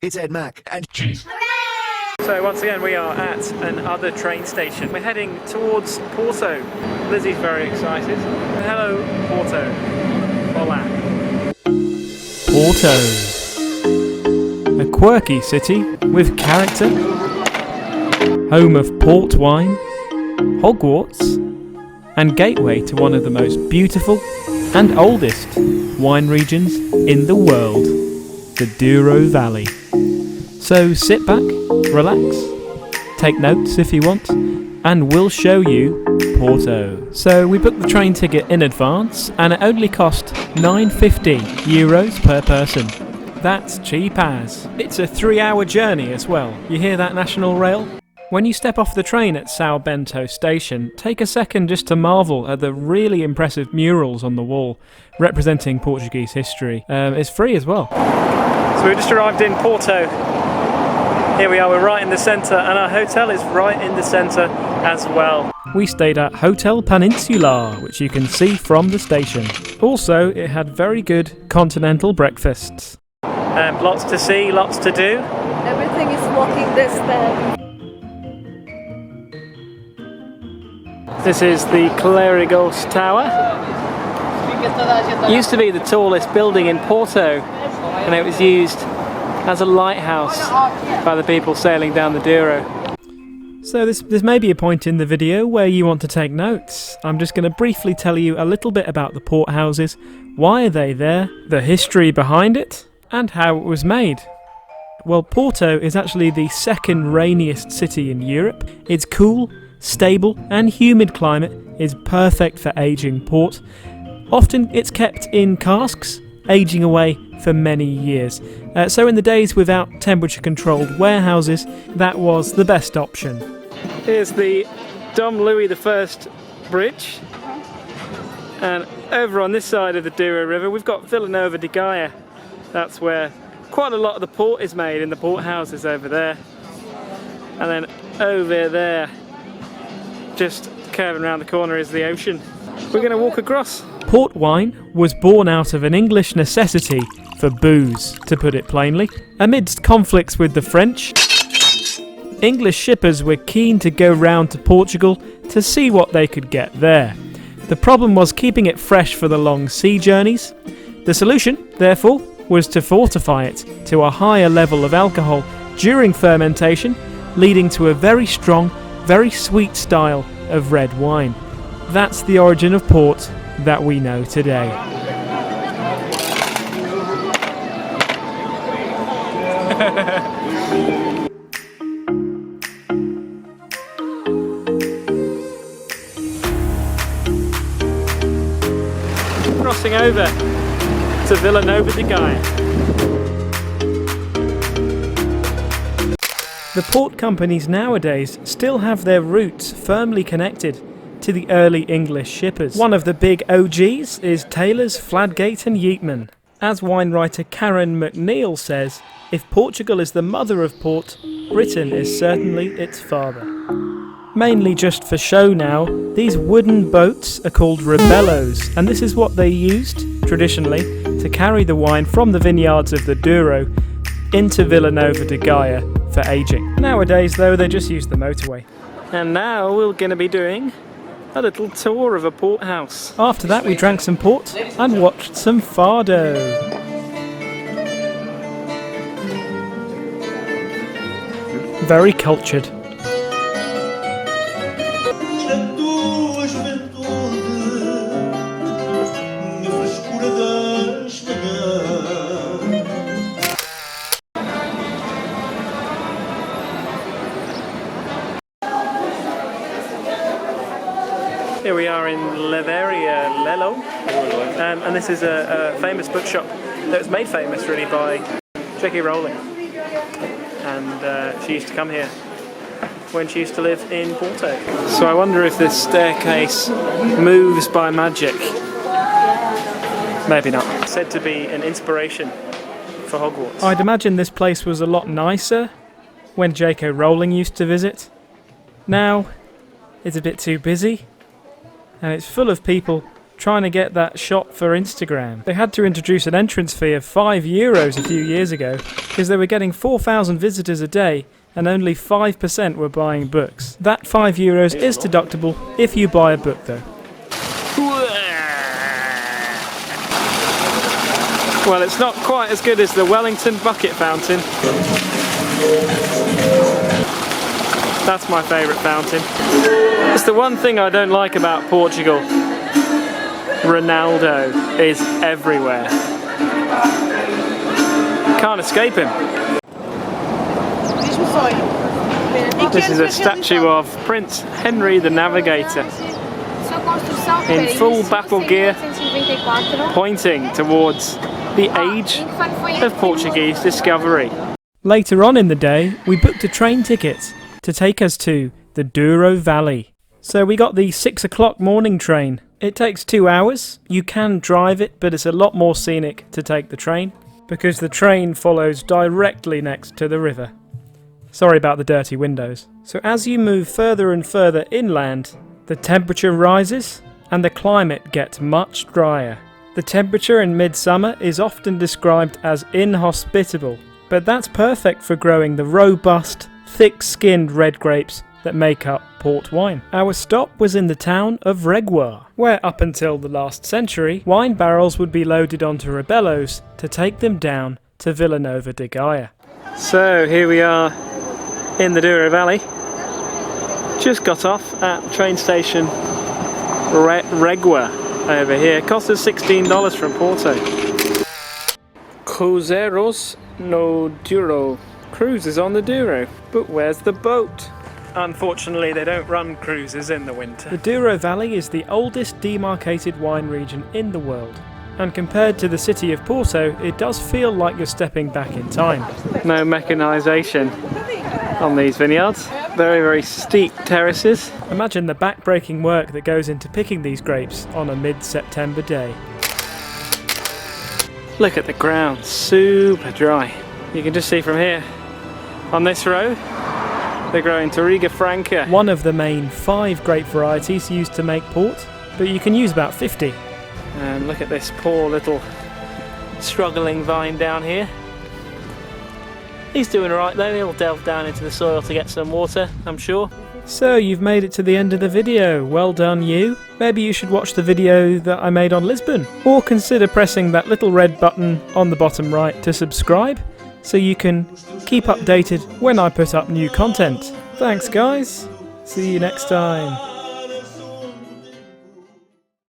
it's Ed Mack and... So once again we are at another train station. We're heading towards Porto. Lizzie's very excited. Hello Porto. Hola. Porto. A quirky city with character, home of port wine, Hogwarts, and gateway to one of the most beautiful and oldest wine regions in the world, the Douro Valley. So sit back, relax, take notes if you want, and we'll show you Porto. So we booked the train ticket in advance and it only cost €9.50 per person. That's cheap as. It's a 3-hour journey as well. You hear that, National Rail? When you step off the train at São Bento station, take a second just to marvel at the really impressive murals on the wall representing Portuguese history. It's free as well. So we just arrived in Porto. Here we are, we're right in the centre, and our hotel is right in the centre as well. We stayed at Hotel Peninsular, which you can see from the station. Also, it had very good continental breakfasts. Lots to see, lots to do. Everything is walking this step. This is the Clérigos Tower. It used to be the tallest building in Porto, and it was used as a lighthouse by the people sailing down the Douro. So this may be a point in the video where you want to take notes. I'm just going to briefly tell you a little bit about the port houses, why are they there, the history behind it, and how it was made. Well, Porto is actually the second rainiest city in Europe. It's cool, stable and humid climate is perfect for aging port. Often it's kept in casks, aging away for many years. So in the days without temperature-controlled warehouses, that was the best option. Here's the Dom Louis I bridge, and over on this side of the Douro River we've got Vila Nova de Gaia. That's where quite a lot of the port is made, in the port houses over there. And then over there, just curving around the corner, is the ocean. We're going to walk across. Port wine was born out of an English necessity for booze, to put it plainly. Amidst conflicts with the French, English shippers were keen to go round to Portugal to see what they could get there. The problem was keeping it fresh for the long sea journeys. The solution, therefore, was to fortify it to a higher level of alcohol during fermentation, leading to a very strong, very sweet style of red wine. That's the origin of port that we know today. Crossing over to Vila Nova de Gaia. The port companies nowadays still have their roots firmly connected to the early English shippers. One of the big OGs is Taylor's, Fladgate and Yeatman. As wine writer Karen McNeil says, if Portugal is the mother of port, Britain is certainly its father. Mainly just for show now, these wooden boats are called rebellos, and this is what they used, traditionally, to carry the wine from the vineyards of the Douro into Vila Nova de Gaia for aging. Nowadays though, they just use the motorway. And now we're going to be doing a little tour of a port house. After that we drank some port and watched some fado. Very cultured. Here we are in Leveria Lelo, and this is a famous bookshop that was made famous really by J.K. Rowling, and she used to come here when she used to live in Porto. So I wonder if this staircase moves by magic. Maybe not. It's said to be an inspiration for Hogwarts. I'd imagine this place was a lot nicer when J.K. Rowling used to visit. Now it's a bit too busy, and it's full of people trying to get that shot for Instagram. They had to introduce an entrance fee of €5 a few years ago because they were getting 4,000 visitors a day and only 5% were buying books. That €5 is deductible if you buy a book though. Well, it's not quite as good as the Wellington bucket fountain. That's my favourite fountain. It's the one thing I don't like about Portugal. Ronaldo is everywhere. Can't escape him. This is a statue of Prince Henry the Navigator in full battle gear, pointing towards the age of Portuguese discovery. Later on in the day, we booked a train ticket to take us to the Douro Valley. So we got the 6 o'clock morning train. It takes 2 hours. You can drive it, but it's a lot more scenic to take the train because the train follows directly next to the river. Sorry about the dirty windows. So as you move further and further inland, the temperature rises and the climate gets much drier. The temperature in midsummer is often described as inhospitable, but that's perfect for growing the robust, thick-skinned red grapes that make up port wine. Our stop was in the town of Reguar, where up until the last century, wine barrels would be loaded onto rebellos to take them down to Vila Nova de Gaia. So here we are in the Douro Valley. Just got off at train station Reguar over here. Cost us $16 from Porto. Cruzeiros no Douro. Cruises on the Douro. But where's the boat? Unfortunately, they don't run cruises in the winter. The Douro Valley is the oldest demarcated wine region in the world. And compared to the city of Porto, it does feel like you're stepping back in time. No mechanisation on these vineyards. Very, very steep terraces. Imagine the back-breaking work that goes into picking these grapes on a mid-September day. Look at the ground, super dry. You can just see from here, on this row, they're growing Touriga Franca. One of the main 5 grape varieties used to make port, but you can use about 50. And look at this poor little struggling vine down here. He's doing alright though, he'll delve down into the soil to get some water, I'm sure. So you've made it to the end of the video, well done you. Maybe you should watch the video that I made on Lisbon, or consider pressing that little red button on the bottom right to subscribe, so you can keep updated when I put up new content. Thanks guys, see you next time.